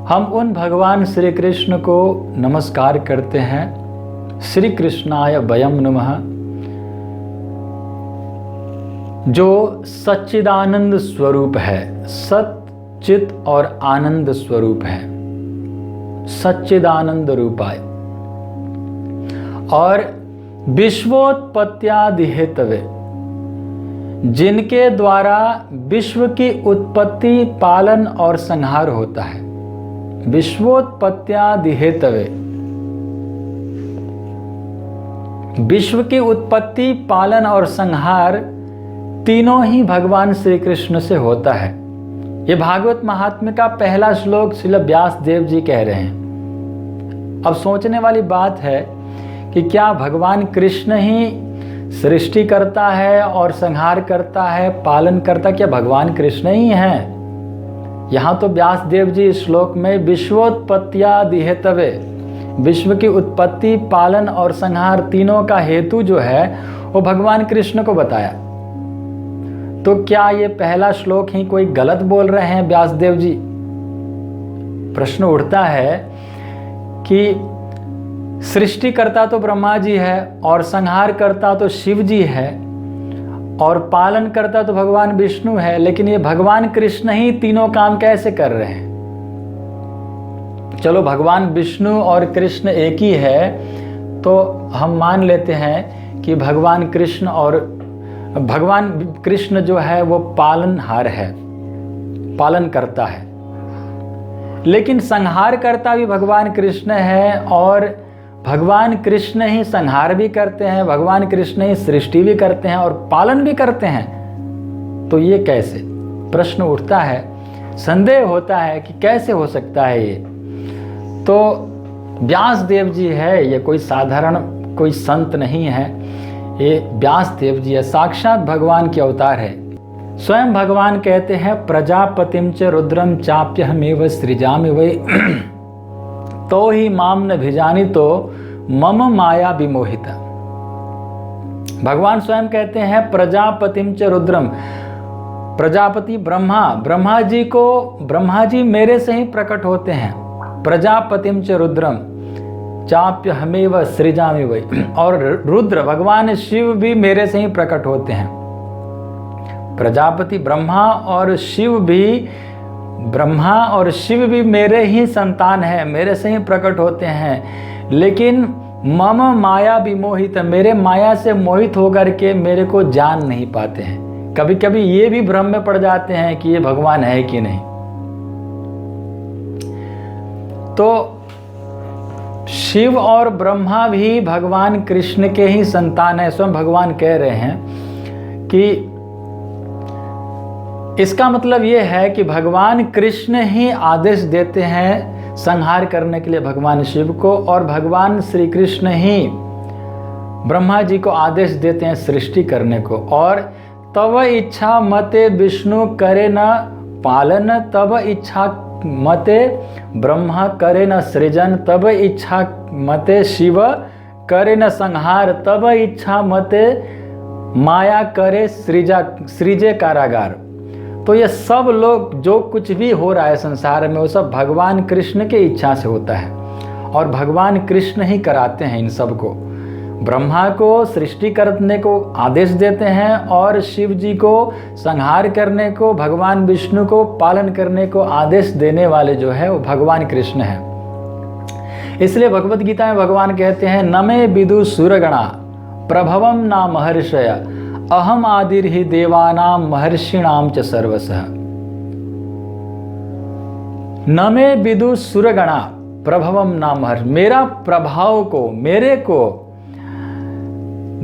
हम उन भगवान श्री कृष्ण को नमस्कार करते हैं। श्री कृष्णाय वयम नमः, जो सच्चिदानंद स्वरूप है, सच्चित और आनंद स्वरूप है, सच्चिदानंद रूपाय, और विश्वोत्पत्त्यादि हेतवे, जिनके द्वारा विश्व की उत्पत्ति, पालन और संहार होता है। विश्वोत्पत्त्यादि हेतवे, विश्व की उत्पत्ति, पालन और संहार तीनों ही भगवान श्री कृष्ण से होता है। ये भागवत महात्म्य का पहला श्लोक श्रील व्यास देव जी कह रहे हैं। अब सोचने वाली बात है कि क्या भगवान कृष्ण ही सृष्टि करता है और संहार करता है, पालन करता, क्या भगवान कृष्ण ही हैं? यहाँ तो व्यास देव जी इस श्लोक में विश्वोत्पत्त्यादि हेतवे, विश्व की उत्पत्ति, पालन और संहार तीनों का हेतु जो है वो भगवान कृष्ण को बताया। तो क्या ये पहला श्लोक ही कोई गलत बोल रहे हैं व्यास देव जी? प्रश्न उठता है कि सृष्टि करता तो ब्रह्मा जी है और संहार करता तो शिव जी है और पालन करता तो भगवान विष्णु है, लेकिन ये भगवान कृष्ण ही तीनों काम कैसे कर रहे हैं? चलो भगवान विष्णु और कृष्ण एक ही है तो हम मान लेते हैं कि भगवान कृष्ण और भगवान कृष्ण जो है वो पालनहार है, पालन करता है, लेकिन संहार करता भी भगवान कृष्ण है और भगवान कृष्ण ही संहार भी करते हैं, भगवान कृष्ण ही सृष्टि भी करते हैं और पालन भी करते हैं। तो ये कैसे? प्रश्न उठता है, संदेह होता है कि कैसे हो सकता है ये। तो व्यास देव जी है, ये कोई साधारण कोई संत नहीं है, ये व्यास देव जी है, साक्षात भगवान के अवतार है। स्वयं भगवान कहते हैं प्रजापतिम च रुद्रम चाप्यहमेव सृजामि वै तो ही माम न भिजानी तो मम माया विमोहिता। भगवान स्वयं कहते हैं प्रजापतिम च रुद्रम, प्रजापति ब्रह्मा, ब्रह्मा जी मेरे से ही प्रकट होते हैं। प्रजापतिम च रुद्रम चाप्यहमेव सृजामि वै, और रुद्र भगवान शिव भी मेरे से ही प्रकट होते हैं। प्रजापति ब्रह्मा और शिव भी मेरे ही संतान है, मेरे से ही प्रकट होते हैं, लेकिन मम माया विमोहित, मेरे माया से मोहित होकर के मेरे को जान नहीं पाते हैं। कभी कभी ये भी भ्रम में पड़ जाते हैं कि ये भगवान है कि नहीं। तो शिव और ब्रह्मा भी भगवान कृष्ण के ही संतान है। स्वयं भगवान कह रहे हैं कि इसका मतलब यह है कि भगवान कृष्ण ही आदेश देते हैं संहार करने के लिए भगवान शिव को, और भगवान श्री कृष्ण ही ब्रह्मा जी को आदेश देते हैं सृष्टि करने को। और तब इच्छा मते विष्णु करे न पालन, तब इच्छा मते ब्रह्मा करे न सृजन, तब इच्छा मते शिव करे न संहार, तब इच्छा मते माया करे सृजे कारागार। तो ये सब लोग जो कुछ भी हो रहा है संसार में वो सब भगवान कृष्ण की इच्छा से होता है, और भगवान कृष्ण ही कराते हैं इन सब को। ब्रह्मा को सृष्टि करने को आदेश देते हैं और शिव जी को संहार करने को, भगवान विष्णु को पालन करने को आदेश देने वाले जो है वो भगवान कृष्ण है। इसलिए भगवत गीता में भगवान कहते हैं नमे विदु सुरगणा प्रभवम ना महर्षय अहम आदिर ही देवानाम महर्षिणाम च सर्वसः। नमे विदु सुरगणा प्रभवम ना महर्षि, मेरा प्रभाव को, मेरे को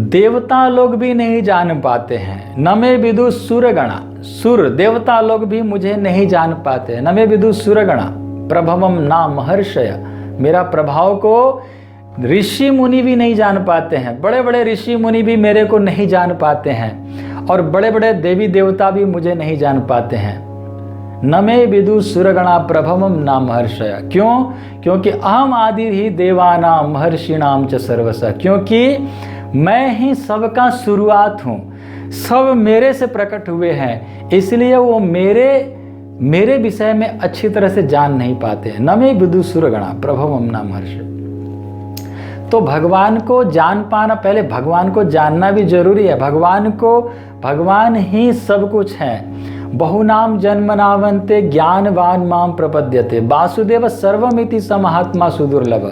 देवता लोग भी नहीं जान पाते हैं। नमे विदु सुरगणा, सुर देवता लोग भी मुझे नहीं जान पाते हैं। नमे विदु सुरगणा प्रभवम ना महर्षय, मेरा प्रभाव को ऋषि मुनि भी नहीं जान पाते हैं। बड़े बड़े ऋषि मुनि भी मेरे को नहीं जान पाते हैं, और बड़े बड़े देवी देवता भी मुझे नहीं जान पाते हैं। नमे विदु सुरगणा प्रभवम ना महर्षय, क्यों? क्योंकि अहम आदि ही देवानाम महर्षिणाम च सर्वसः, क्योंकि मैं ही सबका शुरुआत हूँ, सब मेरे से प्रकट हुए हैं, इसलिए वो मेरे मेरे विषय में अच्छी तरह से जान नहीं पाते हैं। न मे विदुषुरगणा प्रभवम नाम हर्ष। तो भगवान को जान पाना, पहले भगवान को जानना भी जरूरी है। भगवान ही सब कुछ है। बहुनाम जन्मनावन्ते ज्ञानवान माम प्रपद्यते वासुदेव सर्वमिति स महात्मा सुदुर्लभ।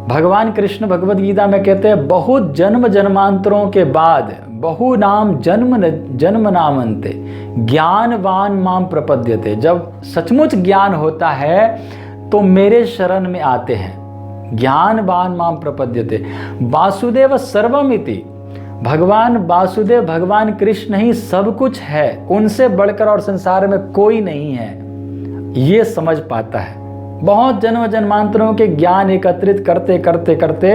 भगवान कृष्ण भगवद गीता में कहते हैं बहुत जन्म जन्मांतरों के बाद बहुनाम जन्मनावन्ते ज्ञानवान माम प्रपद्यते। जब सचमुच ज्ञान होता है तो मेरे शरण में आते हैं। ज्ञानवान माम प्रपद्यते वासुदेव सर्वमिति। भगवान वासुदेव, भगवान कृष्ण ही सब कुछ है, उनसे बढ़कर और संसार में कोई नहीं है, ये समझ पाता है। बहुत जन्म जन्मांतरों के ज्ञान एकत्रित करते करते करते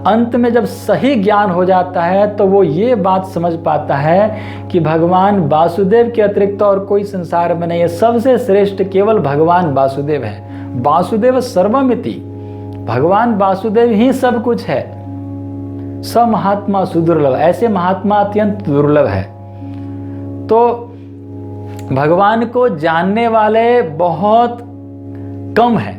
अंत में जब सही ज्ञान हो जाता है तो वो ये बात समझ पाता है कि भगवान वासुदेव के अतिरिक्त और कोई संसार में नहीं है। सबसे श्रेष्ठ केवल भगवान वासुदेव है। वासुदेव सर्वमिति, भगवान वासुदेव ही सब कुछ है। स महात्मा सुदुर्लभ, ऐसे महात्मा अत्यंत दुर्लभ है। तो भगवान को जानने वाले बहुत कम है,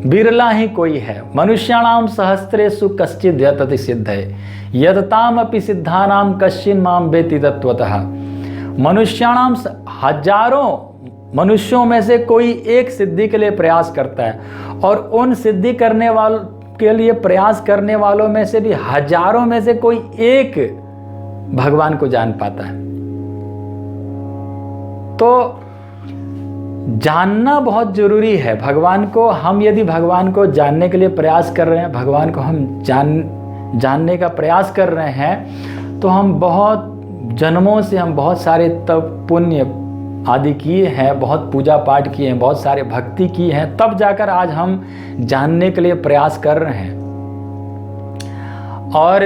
बिरला ही कोई है। मनुष्याणाम सहस्रेषु कश्चिद् यतति सिद्धये यतताम अपि सिद्धानाम कश्चिन् माम वेति तत्वतः। मनुष्याणाम, हजारों मनुष्यों में से कोई एक सिद्धि के लिए प्रयास करता है, और उन सिद्धि करने वालों के लिए प्रयास करने वालों में से भी हजारों में से कोई एक भगवान को जान पाता है। तो जानना बहुत जरूरी है भगवान को। हम यदि भगवान को जानने के लिए प्रयास कर रहे हैं, भगवान को हम जानने का प्रयास कर रहे हैं, तो हम बहुत जन्मों से हम बहुत सारे तप पुण्य आदि किए हैं, बहुत पूजा पाठ किए हैं, बहुत सारे भक्ति की है, तब जाकर आज हम जानने के लिए प्रयास कर रहे हैं। और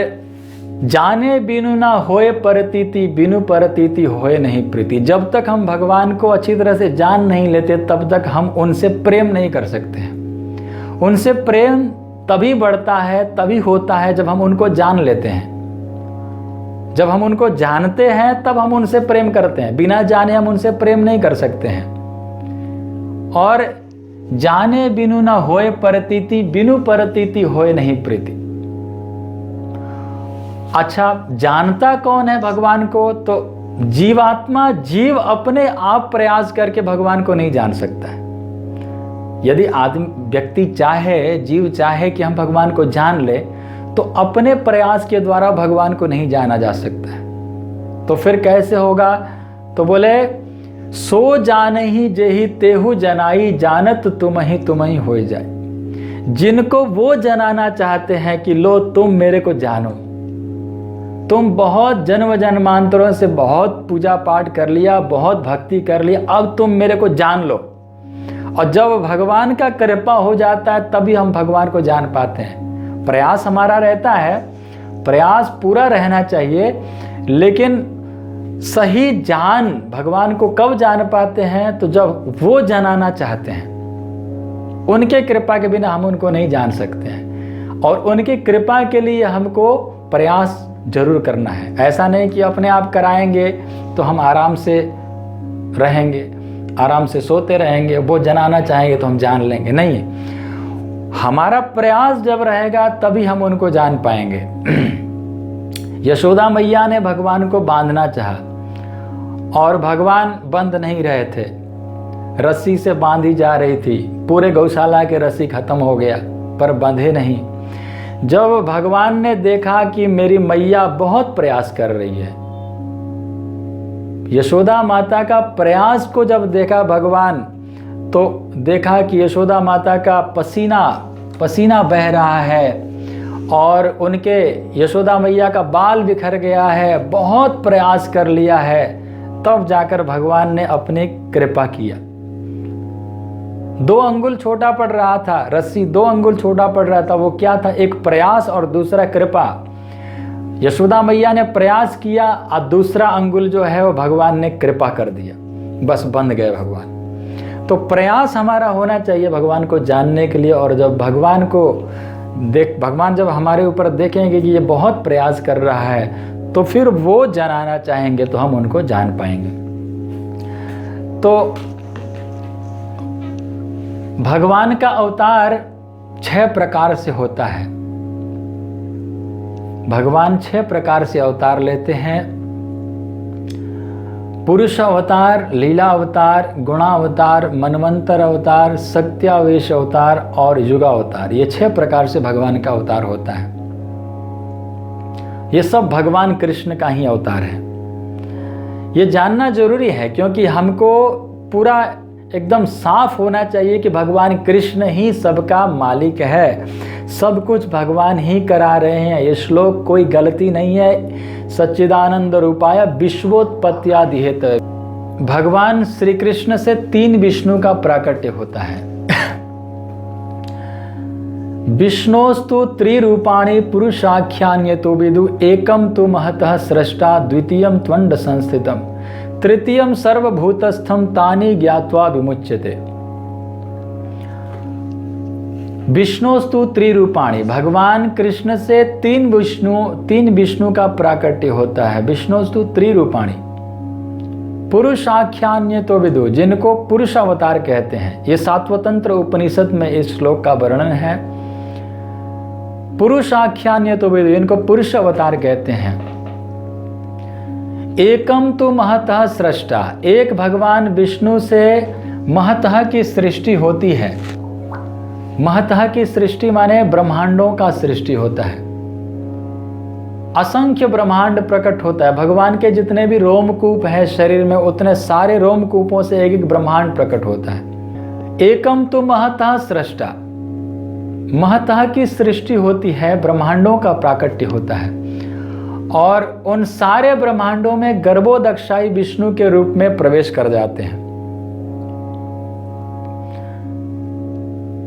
जाने बिनु ना होए परतीति, बिनु परतीति होए नहीं प्रीति। जब तक हम भगवान को अच्छी तरह से जान नहीं लेते तब तक हम उनसे प्रेम नहीं कर सकते हैं। उनसे प्रेम तभी बढ़ता है, तभी होता है जब हम उनको जान लेते हैं। जब हम उनको जानते हैं तब हम उनसे प्रेम करते हैं, बिना जाने हम उनसे प्रेम नहीं कर सकते हैं। और जाने बिनु ना होए परतीति, बिनु परतीति होए नहीं प्रीति। अच्छा, जानता कौन है भगवान को? तो जीवात्मा, जीव अपने आप प्रयास करके भगवान को नहीं जान सकता है। यदि व्यक्ति चाहे, जीव चाहे कि हम भगवान को जान ले, तो अपने प्रयास के द्वारा भगवान को नहीं जाना जा सकता है। तो फिर कैसे होगा? तो बोले सो जाने ही जेहि तेहु जनाई, जानत तुम ही हो जाए। जिनको वो जनाना चाहते हैं कि लो तुम मेरे को जानो, तुम बहुत जन्म जन्मांतरों से बहुत पूजा पाठ कर लिया, बहुत भक्ति कर लिया, अब तुम मेरे को जान लो। और जब भगवान का कृपा हो जाता है तभी हम भगवान को जान पाते हैं। प्रयास हमारा रहता है, प्रयास पूरा रहना चाहिए, लेकिन सही जान भगवान को कब जान पाते हैं? तो जब वो जनाना चाहते हैं। उनके कृपा के बिना हम उनको नहीं जान सकते हैं, और उनकी कृपा के लिए हमको प्रयास जरूर करना है। ऐसा नहीं कि अपने आप कराएंगे तो हम आराम से रहेंगे, आराम से सोते रहेंगे, वो जनाना चाहेंगे तो हम जान लेंगे। नहीं, हमारा प्रयास जब रहेगा तभी हम उनको जान पाएंगे। यशोदा मैया ने भगवान को बांधना चाहा और भगवान बंध नहीं रहे थे, रस्सी से बांधी जा रही थी। पूरे गौशाला के रस्सी खत्म हो गया पर बंधे नहीं। जब भगवान ने देखा कि मेरी मैया बहुत प्रयास कर रही है, यशोदा माता का प्रयास को जब देखा भगवान, तो देखा कि यशोदा माता का पसीना बह रहा है और उनके यशोदा मैया का बाल बिखर गया है, बहुत प्रयास कर लिया है। तब जाकर भगवान ने अपनी कृपा किया। 2 अंगुल छोटा पड़ रहा था, रस्सी 2 अंगुल छोटा पड़ रहा था। वो क्या था? एक प्रयास और दूसरा कृपा। यशोदा मैया ने प्रयास किया और दूसरा अंगुल जो है वो भगवान ने कृपा कर दिया, बस बंध गए भगवान। तो प्रयास हमारा होना चाहिए भगवान को जानने के लिए। और जब भगवान जब हमारे ऊपर देखेंगे कि ये बहुत प्रयास कर रहा है, तो फिर वो जनाना चाहेंगे तो हम उनको जान पाएंगे। तो भगवान का अवतार 6 प्रकार से होता है। भगवान 6 प्रकार से अवतार लेते हैं। पुरुष अवतार, लीला अवतार, गुणावतार, मनवंतर अवतार, सत्यावेश अवतार और युगावतार। ये 6 प्रकार से भगवान का अवतार होता है। ये सब भगवान कृष्ण का ही अवतार है। ये जानना जरूरी है, क्योंकि हमको पूरा एकदम साफ होना चाहिए कि भगवान कृष्ण ही सबका मालिक है, सब कुछ भगवान ही करा रहे हैं। ये श्लोक कोई गलती नहीं है। सच्चिदानंद रूपाय विश्वोत्पत्त्यादि हेतु। भगवान श्री कृष्ण से 3 विष्णु का प्राकट्य होता है। विष्णोस्तु त्रिरूपाणि पुरुषाख्यान्यतो विदु, एकम तु महतः स्रष्टा, द्वितीयम त्वंड संस्थितम, तृतीयम सर्वभूतस्थम तानि ज्ञात्वा विमुच्यते। विष्णुस्तु त्रिरूपाणि, भगवान कृष्ण से 3 विष्णु का प्राकट्य होता है। विष्णुस्तु त्रिरूपाणि पुरुषाख्यान्यतो विदु, जिनको पुरुष अवतार कहते हैं। ये सात्वतंत्र उपनिषद में इस श्लोक का वर्णन है। पुरुषाख्यान्यतो विदु, इनको पुरुष अवतार कहते हैं। एकम तो महतः सृष्टा, एक भगवान विष्णु से महतः की सृष्टि होती है। महतः की सृष्टि माने ब्रह्मांडों का सृष्टि होता है। असंख्य ब्रह्मांड प्रकट होता है। भगवान के जितने भी रोमकूप है शरीर में, उतने सारे रोमकूपों से एक एक ब्रह्मांड प्रकट होता है। एकम तो महतः सृष्टा, महतः की सृष्टि होती है, ब्रह्मांडों का प्राकट्य होता है। और उन सारे ब्रह्मांडों में गर्भोदक्षाई विष्णु के रूप में प्रवेश कर जाते हैं।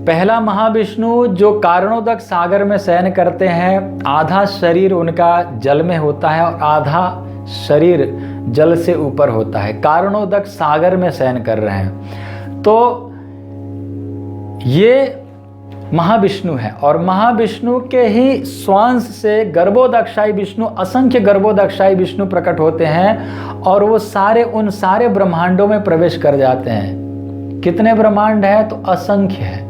पहला महाविष्णु जो कारणोदक सागर में शयन करते हैं, आधा शरीर उनका जल में होता है और आधा शरीर जल से ऊपर होता है। कारणोदक सागर में शयन कर रहे हैं। तो ये महाविष्णु है, और महाविष्णु के ही स्वांश से गर्भोदक्षाई विष्णु, असंख्य गर्भोदक्षाई विष्णु प्रकट होते हैं और वो सारे उन सारे ब्रह्मांडों में प्रवेश कर जाते हैं। कितने ब्रह्मांड है? तो असंख्य है।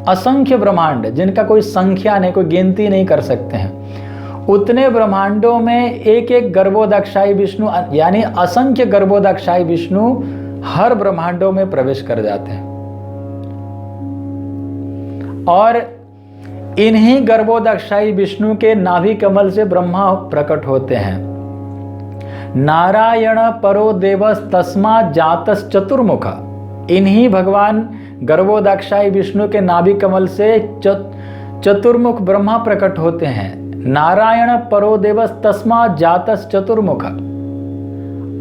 असंख्य ब्रह्मांड जिनका कोई संख्या नहीं, कोई गिनती नहीं कर सकते हैं। उतने ब्रह्मांडों में एक एक गर्भोदक्षाई विष्णु, यानी असंख्य गर्भोदक्षाई विष्णु हर ब्रह्मांडों में प्रवेश कर जाते हैं। और इन्हीं गर्भोदक्षाई विष्णु के नाभि कमल से ब्रह्मा प्रकट होते हैं। नारायण परो देवस तस्मात् जातस चतुर्मुख। इन्हीं भगवान गर्भोदक्षाई विष्णु के नाभि कमल से चतुर्मुख ब्रह्मा प्रकट होते हैं। नारायण परो देवस तस्मात् जातस चतुर्मुख।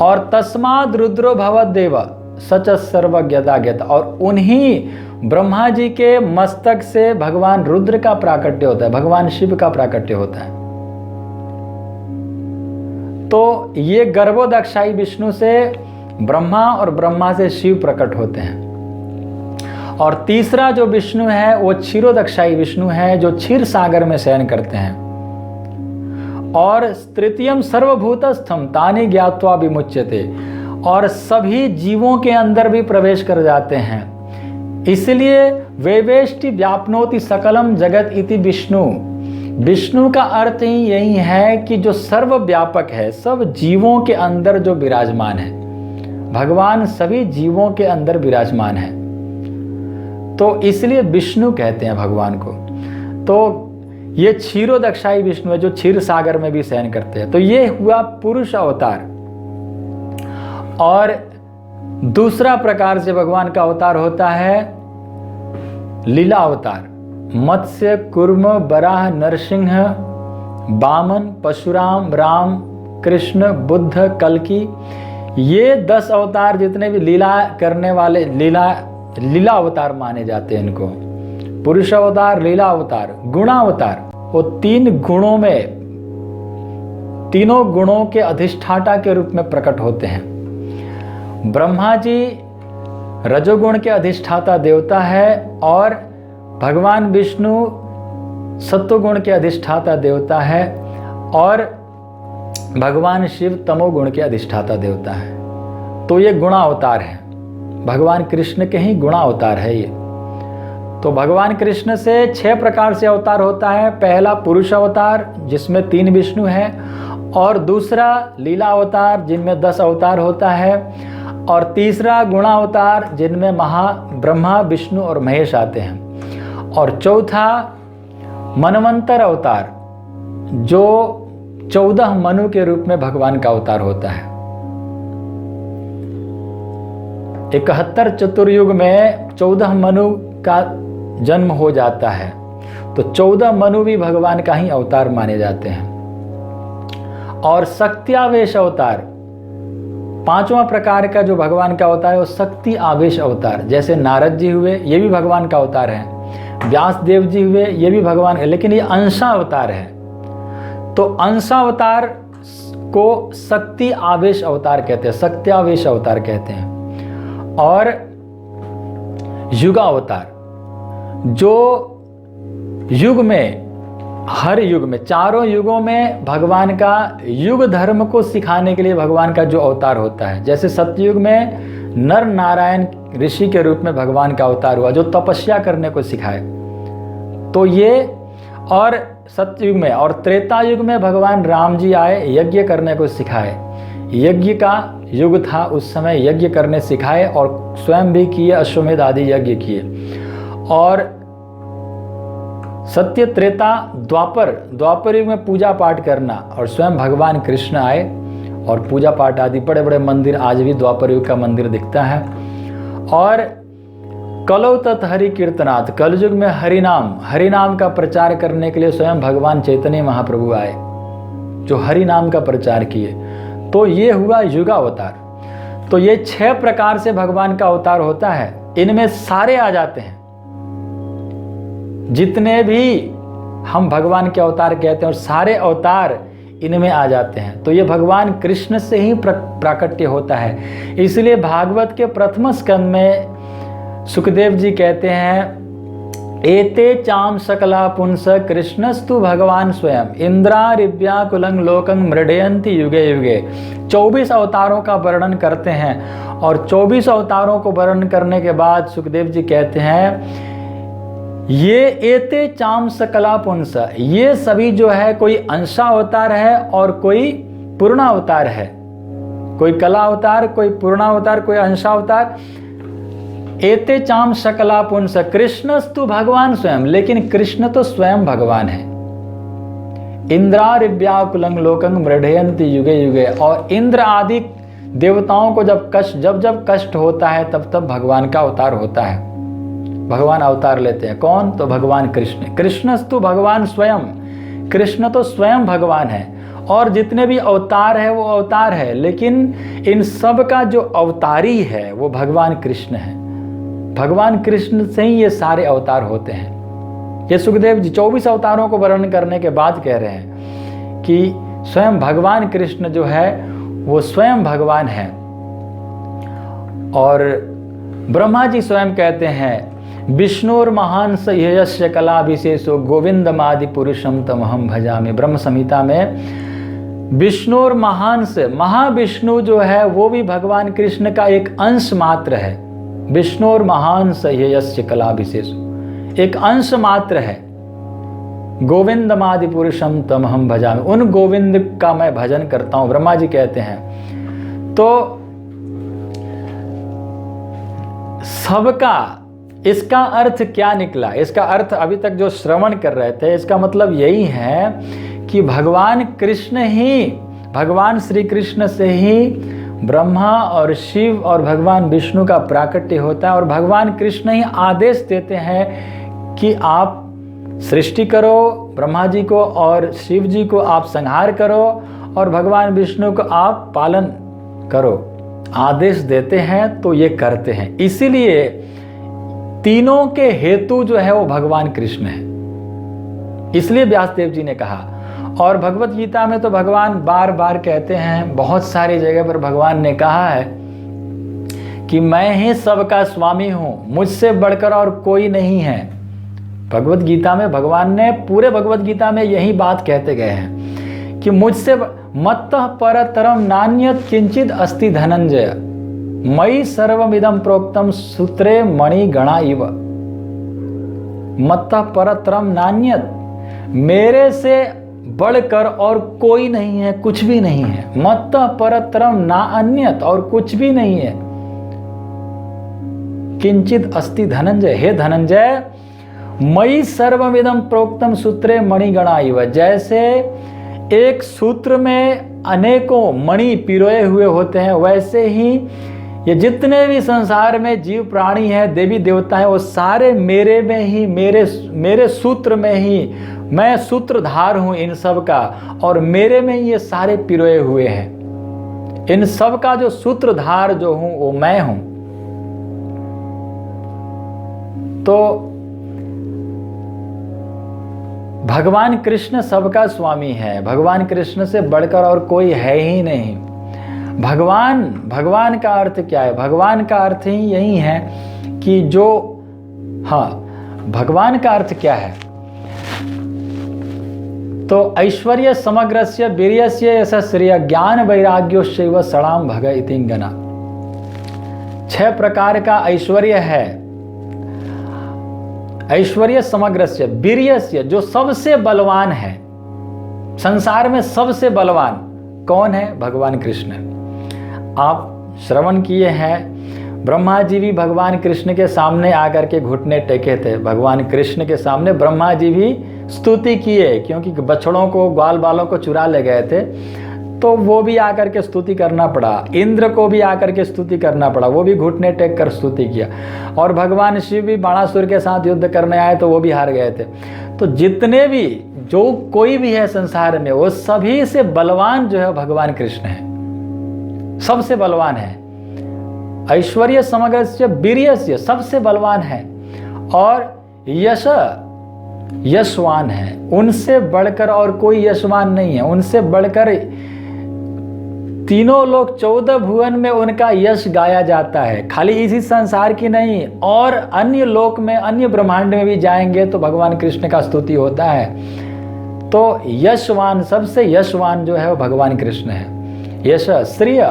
और तस्मात् रुद्रो भवत देव सच सर्वज्ञता ज्ञता। और उन्हीं ब्रह्मा जी के मस्तक से भगवान रुद्र का प्राकट्य होता है, भगवान शिव का प्राकट्य होता है। तो ये गर्भोदक्षाई विष्णु से ब्रह्मा और ब्रह्मा से शिव प्रकट होते हैं। और तीसरा जो विष्णु है वो क्षीरोदक्षाई विष्णु है, जो क्षीर सागर में शयन करते हैं। और तृतीयम सर्वभूतस्थम तानि ज्ञात्वा विमुच्यते, और सभी जीवों के अंदर भी प्रवेश कर जाते हैं। इसलिए वेवेष्टि व्यापनोति सकलम जगत इति विष्णु। विष्णु का अर्थ ही यही है कि जो सर्वव्यापक है, सब जीवों के अंदर जो विराजमान है। भगवान सभी जीवों के अंदर विराजमान है, तो इसलिए विष्णु कहते हैं भगवान को। तो ये क्षीरोदक्षाई विष्णु है जो क्षीर सागर में भी शयन करते हैं। तो ये हुआ पुरुष अवतार। और दूसरा प्रकार से भगवान का अवतार होता है लीला अवतार। मत्स्य, कूर्म, वराह, नरसिंह, वामन, परशुराम, राम, कृष्ण, बुद्ध, कल्कि, ये 10 अवतार जितने भी लीला करने वाले लीला अवतार माने जाते हैं इनको। पुरुष अवतार, लीला अवतार, गुणावतार। वो 3 गुणों में, तीनों गुणों के अधिष्ठाता के रूप में प्रकट होते हैं। ब्रह्मा जी रजोगुण के अधिष्ठाता देवता है और भगवान विष्णु सत्वगुण के अधिष्ठाता देवता है और भगवान शिव तमोगुण के अधिष्ठाता देवता है। तो ये गुणावतार है। भगवान कृष्ण के ही गुणा अवतार है ये। तो भगवान कृष्ण से 6 प्रकार से अवतार होता है। पहला पुरुष अवतार जिसमें 3 विष्णु हैं, और दूसरा लीला अवतार जिनमें 10 अवतार होता है, और तीसरा गुणा अवतार जिनमें ब्रह्मा विष्णु और महेश आते हैं, और चौथा मनवंतर अवतार जो 14 मनु के रूप में भगवान का अवतार होता है। 71 चतुर्युग में 14 मनु का जन्म हो जाता है, तो 14 मनु भी भगवान का ही अवतार माने जाते हैं। और शक्त्यावेश अवतार 5वां प्रकार का जो भगवान का अवतार है वो शक्ति आवेश अवतार। जैसे नारद जी हुए, ये भी भगवान का अवतार है। व्यास देव जी हुए, ये भी भगवान है, लेकिन ये अंशा अवतार है। तो अंशा अवतार को शक्ति आवेश अवतार कहते हैं, शक्त्यावेश अवतार कहते हैं। और युगा अवतार जो युग में, हर युग में, चारों युगों में भगवान का युग धर्म को सिखाने के लिए भगवान का जो अवतार होता है। जैसे सतयुग में नर नारायण ऋषि के रूप में भगवान का अवतार हुआ जो तपस्या करने को सिखाए, तो ये, और सतयुग में और त्रेता युग में भगवान राम जी आए, यज्ञ करने को सिखाए। यज्ञ का युग था, उस समय यज्ञ करने सिखाए और स्वयं भी किए, अश्वमेध आदि यज्ञ किए। और सत्य त्रेता द्वापर युग में पूजा पाठ करना, और स्वयं भगवान कृष्ण आए और पूजा पाठ आदि, बड़े बड़े मंदिर आज भी द्वापर युग का मंदिर दिखता है। और कलौ तत् हरि कीर्तनाथ, कलयुग में हरिनाम का प्रचार करने के लिए स्वयं भगवान चैतन्य महाप्रभु आए जो हरि नाम का प्रचार किए। तो ये हुआ युगावतार। तो ये 6 प्रकार से भगवान का अवतार होता है, इनमें सारे आ जाते हैं जितने भी हम भगवान के अवतार कहते हैं, और सारे अवतार इनमें आ जाते हैं। तो ये भगवान कृष्ण से ही प्राकट्य होता है। इसलिए भागवत के प्रथम स्कंद में सुखदेव जी कहते हैं, एते चाम सकला पुंस कृष्णस्तु भगवान स्वयं इंद्रारिव्याकुलं लोकं मृडयन्ति युगे युगे। 24 अवतारों का वर्णन करते हैं, और 24 अवतारों को वर्णन करने के बाद सुखदेव जी कहते हैं, ये एते चाम सकला पुंस, ये सभी जो है कोई अंशा अवतार है और कोई पूर्ण अवतार है। कोई कला अवतार, कोई पूर्ण अवतार, कोई अंशा अवतार। एते चाम सकला पुंस कृष्णस्तु भगवान स्वयं, लेकिन कृष्ण तो स्वयं भगवान है। इंद्रारिव्याकुलं लोकं मृडयन्ति युगे युगे, और इंद्र आदि देवताओं को जब कष्ट होता है तब तब भगवान का अवतार होता है, भगवान अवतार लेते हैं। कौन? तो भगवान कृष्ण। कृष्णस्तु भगवान स्वयं, कृष्ण तो स्वयं भगवान है, और जितने भी अवतार है वो अवतार है, लेकिन इन सब का जो अवतारी है वो भगवान कृष्ण है। भगवान कृष्ण से ही ये सारे अवतार होते हैं। ये सुखदेव जी 24 अवतारों को वर्णन करने के बाद कह रहे हैं कि स्वयं भगवान कृष्ण जो है वो स्वयं भगवान है। और ब्रह्मा जी स्वयं कहते हैं, विष्णुर महान यस्य कला विशेषो गोविंदमादि पुरुषम तमहम भजामि। ब्रह्म संहिता में विष्णुर महान से, महाविष्णु जो है वो भी भगवान कृष्ण का एक अंश मात्र है। विष्णुर महान यस्य कला विशेषो, एक अंश मात्र है। गोविंदमादि पुरुषम तमहम भजामि, उन गोविंद का मैं भजन करता हूं, ब्रह्मा जी कहते हैं। तो सबका, इसका अर्थ क्या निकला? इसका अर्थ अभी तक जो श्रवण कर रहे थे, इसका मतलब यही है कि भगवान कृष्ण ही, भगवान श्री कृष्ण से ही ब्रह्मा और शिव और भगवान विष्णु का प्राकट्य होता है। और भगवान कृष्ण ही आदेश देते हैं कि आप सृष्टि करो, ब्रह्मा जी को और शिव जी को आप संहार करो, और भगवान विष्णु को आप पालन करो। आदेश देते हैं तो ये करते हैं। इसीलिए तीनों के हेतु जो है वो भगवान कृष्ण है, इसलिए व्यासदेव जी ने कहा। और भगवत गीता में तो भगवान बार बार कहते हैं, बहुत सारी जगह पर भगवान ने कहा है कि मैं ही सबका स्वामी हूं, मुझसे बढ़कर और कोई नहीं है। भगवत गीता में भगवान ने, पूरे भगवत गीता में यही बात कहते गए हैं कि मुझसे मत्तः परतरम नान्यत् किंचित अस्ति धनंजय। मयि सर्वमिदं प्रोक्तम सूत्रे मणिगणा इव मत्तः परतरम नान्यत, मेरे से बढ़कर और कोई नहीं है, कुछ भी नहीं है। मत्तः परतरम ना अन्यत, और कुछ भी नहीं है। किंचित अस्ति धनंजय, हे धनंजय, मयि सर्वमिदं प्रोक्तम सूत्रे मणिगणा इव, जैसे एक सूत्र में अनेकों मणि पिरोए हुए होते हैं, वैसे ही ये जितने भी संसार में जीव प्राणी हैं, देवी देवता हैं, वो सारे मेरे में ही, मेरे सूत्र में ही, मैं सूत्रधार हूं इन सब का, और मेरे में ही ये सारे पिरोए हुए हैं। इन सब का जो सूत्रधार जो हूं वो मैं हूं। तो भगवान कृष्ण सबका स्वामी है। भगवान कृष्ण से बढ़कर और कोई है ही नहीं। भगवान का अर्थ क्या है? भगवान का अर्थ ही यही है कि जो, हाँ, भगवान का अर्थ क्या है? तो ऐश्वर्य समग्रस्य वीर्यस्य यशस्श्रिय ज्ञान वैराग्योश्चैव षडां भग इति गणा। 6 प्रकार का ऐश्वर्य है। ऐश्वर्य समग्रस्य वीर्यस्य, जो सबसे बलवान है, संसार में सबसे बलवान कौन है? भगवान कृष्ण। आप श्रवण किए हैं, ब्रह्मा जी भी भगवान कृष्ण के सामने आकर के घुटने टेके थे। भगवान कृष्ण के सामने ब्रह्मा जी भी स्तुति किए, क्योंकि बछड़ों को, ग्वाल बालों को चुरा ले गए थे, तो वो भी आकर के स्तुति करना पड़ा। इंद्र को भी आकर के स्तुति करना पड़ा, वो भी घुटने टेक कर स्तुति किया। और भगवान शिव भी बाणासुर के साथ युद्ध करने आए तो वो भी हार गए थे। तो जितने भी, जो कोई भी है संसार में, वो सभी से बलवान जो है भगवान कृष्ण है, सबसे बलवान है। ऐश्वर्य समग्रस्य वीर्यस्य, सबसे बलवान है। और यशवान है, उनसे बढ़कर और कोई यशवान नहीं है। उनसे बढ़कर तीनों लोग 14 भुवन में उनका यश गाया जाता है। खाली इसी संसार की नहीं, और अन्य लोक में, अन्य ब्रह्मांड में भी जाएंगे तो भगवान कृष्ण का स्तुति होता है। तो यशवान, सबसे यशवान जो है वो भगवान कृष्ण है। यश, श्रेय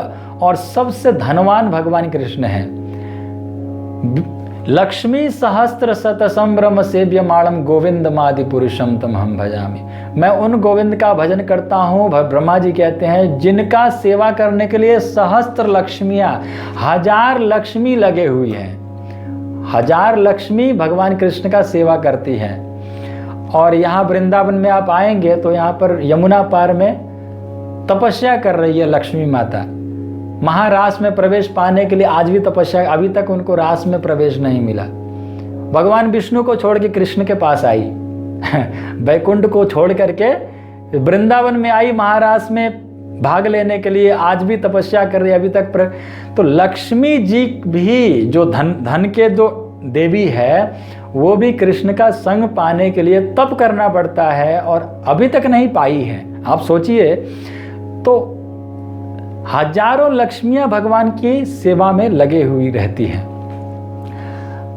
और सबसे धनवान भगवान कृष्ण है। लक्ष्मी सहस्त्र शत संभ्रम सेव्यमाणम गोविंदमादि पुरुषम तमहम भजामि। मैं उन गोविंद का भजन करता हूँ, ब्रह्मा जी कहते हैं, जिनका सेवा करने के लिए सहस्त्र लक्ष्मियाँ, 1000 लक्ष्मी लगे हुई हैं। 1000 लक्ष्मी भगवान कृष्ण का सेवा करती हैं। और यहाँ वृंदावन में आप आएंगे तो यहाँ पर यमुना पार में तपस्या कर रही है लक्ष्मी माता। महारास में प्रवेश पाने के लिए आज भी तपस्या, अभी तक उनको रास में प्रवेश नहीं मिला। भगवान विष्णु को छोड़ के कृष्ण के पास आई, वैकुंठ को छोड़ करके वृंदावन में आई महारास में भाग लेने के लिए, आज भी तपस्या कर रही है अभी तक। तो लक्ष्मी जी भी जो धन के जो देवी है, वो भी कृष्ण का संग पाने के लिए तप करना पड़ता है, और अभी तक नहीं पाई है। आप सोचिए, तो हजारों लक्ष्मियां भगवान की सेवा में लगे हुई रहती हैं।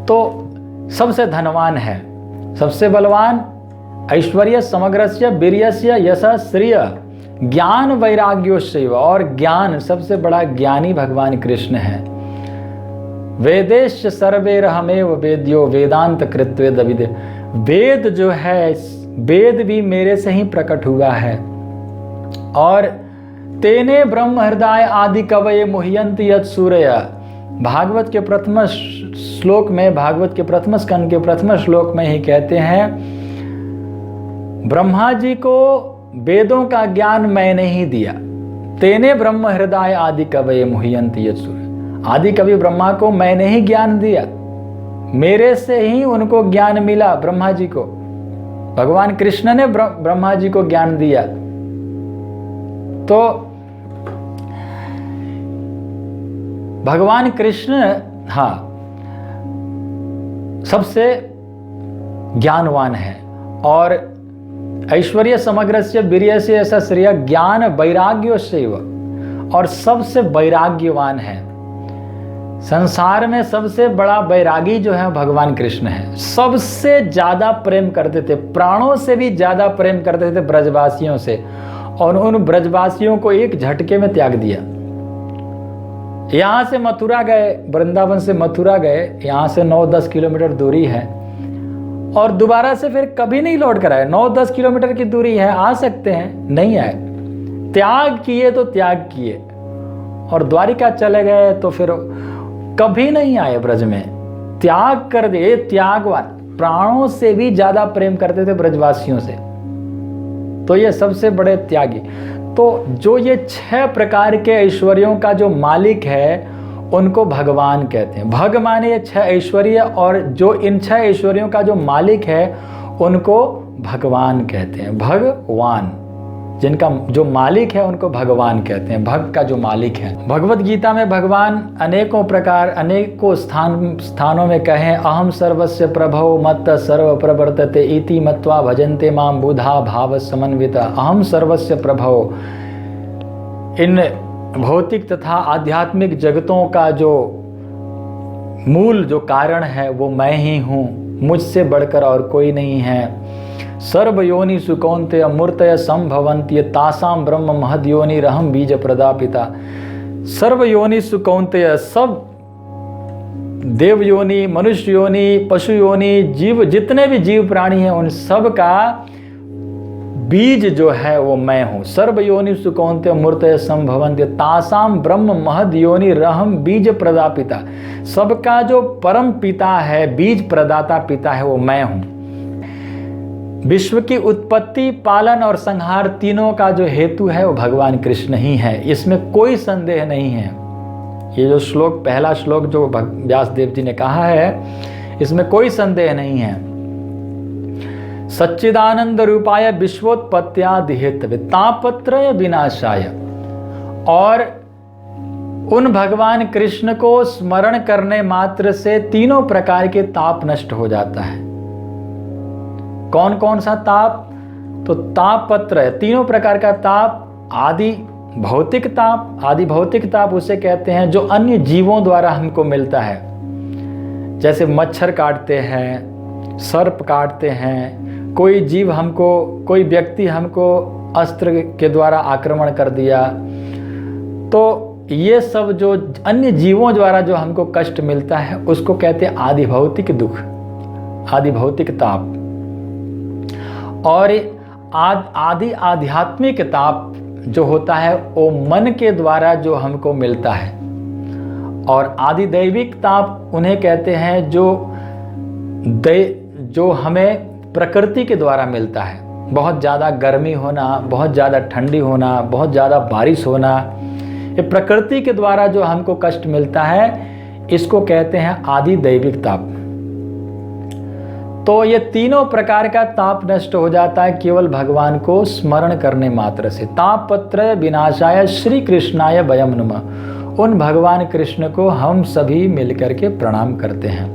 तो सबसे धनवान है, सबसे बलवान, ऐश्वर्य समग्रस्य वीर्यस्य यशः श्रिय ज्ञान वैराग्योश्चैव, और ज्ञान, सबसे बड़ा ज्ञानी भगवान कृष्ण है। वेदेश्च सर्वैरहमेव वेद्यो वेदांत कृत्वेदविद। वेद जो है, वेद भी मेरे से ही प्रकट हुआ है। और तेने ब्रह्म हृदय आदि कवये मुह्यन्ति यत् सूरया। भागवत के प्रथम श्लोक में, भागवत के प्रथम स्कंद के प्रथम श्लोक में ही कहते हैं, ब्रह्मा जी को वेदों का ज्ञान मैंने ही दिया। तेने ब्रह्म हृदय आदि कवये मुह्यन्ति यत् सूरया। आदि कवि ब्रह्मा को मैंने ही ज्ञान दिया, मेरे से ही उनको ज्ञान मिला। ब्रह्मा जी को भगवान कृष्ण ने ब्रह्मा जी को ज्ञान दिया। तो भगवान कृष्ण, हाँ, सबसे ज्ञानवान है। और ऐश्वर्य समग्रस्य वीर्यस्य यशः श्रिय ज्ञान वैराग्योश्चैव, और सबसे वैराग्यवान है। संसार में सबसे बड़ा वैरागी जो है भगवान कृष्ण है। सबसे ज्यादा प्रेम करते थे, प्राणों से भी ज्यादा प्रेम करते थे ब्रजवासियों से, और उन ब्रजवासियों को एक झटके में त्याग दिया। यहाँ से मथुरा गए, वृंदावन से मथुरा गए, यहाँ से 9-10 किलोमीटर दूरी है, और दोबारा से फिर कभी नहीं लौट कर आए। 9-10 किलोमीटर की दूरी है, आ सकते हैं, नहीं आए। त्याग किए तो त्याग किए, और द्वारिका चले गए तो फिर कभी नहीं आए ब्रज में। त्याग कर दिए, त्यागवान, प्राणों से भी ज्यादा प्रेम करते थे ब्रजवासियों से, तो ये सबसे बड़े त्यागी। तो जो ये 6 प्रकार के ऐश्वर्यों का जो मालिक है उनको भगवान कहते हैं। भग माने ये 6 ऐश्वर्य, और जो इन 6 ऐश्वर्यों का जो मालिक है उनको भगवान कहते हैं। भगवान, जिनका जो मालिक है उनको भगवान कहते हैं, भग का जो मालिक है। भगवत गीता में भगवान अनेकों प्रकार, अनेकों स्थानों में कहें, अहम सर्वस्य प्रभो मत्त सर्व प्रवर्तते इति मत्वा भजन्ते मां बुधा भाव समन्विता। अहम सर्वस्य प्रभो, इन भौतिक तथा आध्यात्मिक जगतों का जो मूल जो कारण है वो मैं ही हूँ, मुझसे बढ़कर और कोई नहीं है। सर्व योनि सुकौन्तेय मूर्तय संभवन्ति तासाम ब्रह्म महद्योनि रहम बीज प्रदापिता। सर्व योनि सुकौन्तेय, सब देव योनि, मनुष्य योनि, पशु योनि, जीव, जितने भी जीव प्राणी हैं उन सब का बीज जो है वो मैं हूँ। सर्व योनि सुकौन्तेय मूर्तय संभवन्ति तासाम ब्रह्म महद्योनि रहम बीज प्रदापिता। सबका जो परम पिता है, बीज प्रदाता पिता है, वो मैं हूँ। विश्व की उत्पत्ति, पालन और संहार तीनों का जो हेतु है वो भगवान कृष्ण ही है, इसमें कोई संदेह नहीं है। ये जो श्लोक, पहला श्लोक जो व्यास देव जी ने कहा है, इसमें कोई संदेह नहीं है। सच्चिदानंद रूपाय विश्वोत्पत्त्यादि हेतवे तापत्रय विनाशाय। और उन भगवान कृष्ण को स्मरण करने मात्र से तीनों प्रकार के ताप नष्ट हो जाता है। कौन कौन सा ताप? तो तापत्र है, तीनों प्रकार का ताप। आदि भौतिक ताप, आदि भौतिक ताप उसे कहते हैं जो अन्य जीवों द्वारा हमको मिलता है, जैसे मच्छर काटते हैं, सर्प काटते हैं, कोई जीव हमको, कोई व्यक्ति हमको अस्त्र के द्वारा आक्रमण कर दिया, तो ये सब जो अन्य जीवों द्वारा जो हमको कष्ट मिलता है उसको कहते हैं आदि भौतिक दुख, आदि भौतिक ताप। और आदि आध्यात्मिक ताप जो होता है वो मन के द्वारा जो हमको मिलता है। और आदि दैविक ताप उन्हें कहते हैं जो हमें प्रकृति के द्वारा मिलता है। बहुत ज़्यादा गर्मी होना, बहुत ज़्यादा ठंडी होना, बहुत ज़्यादा बारिश होना, ये प्रकृति के द्वारा जो हमको कष्ट मिलता है, इसको कहते हैं आदि दैविक ताप। तो ये तीनों प्रकार का ताप नष्ट हो जाता है केवल भगवान को स्मरण करने मात्र से। तापत्रय विनाशाय श्री कृष्णाय वयं नमः। उन भगवान कृष्ण को हम सभी मिलकर के प्रणाम करते हैं।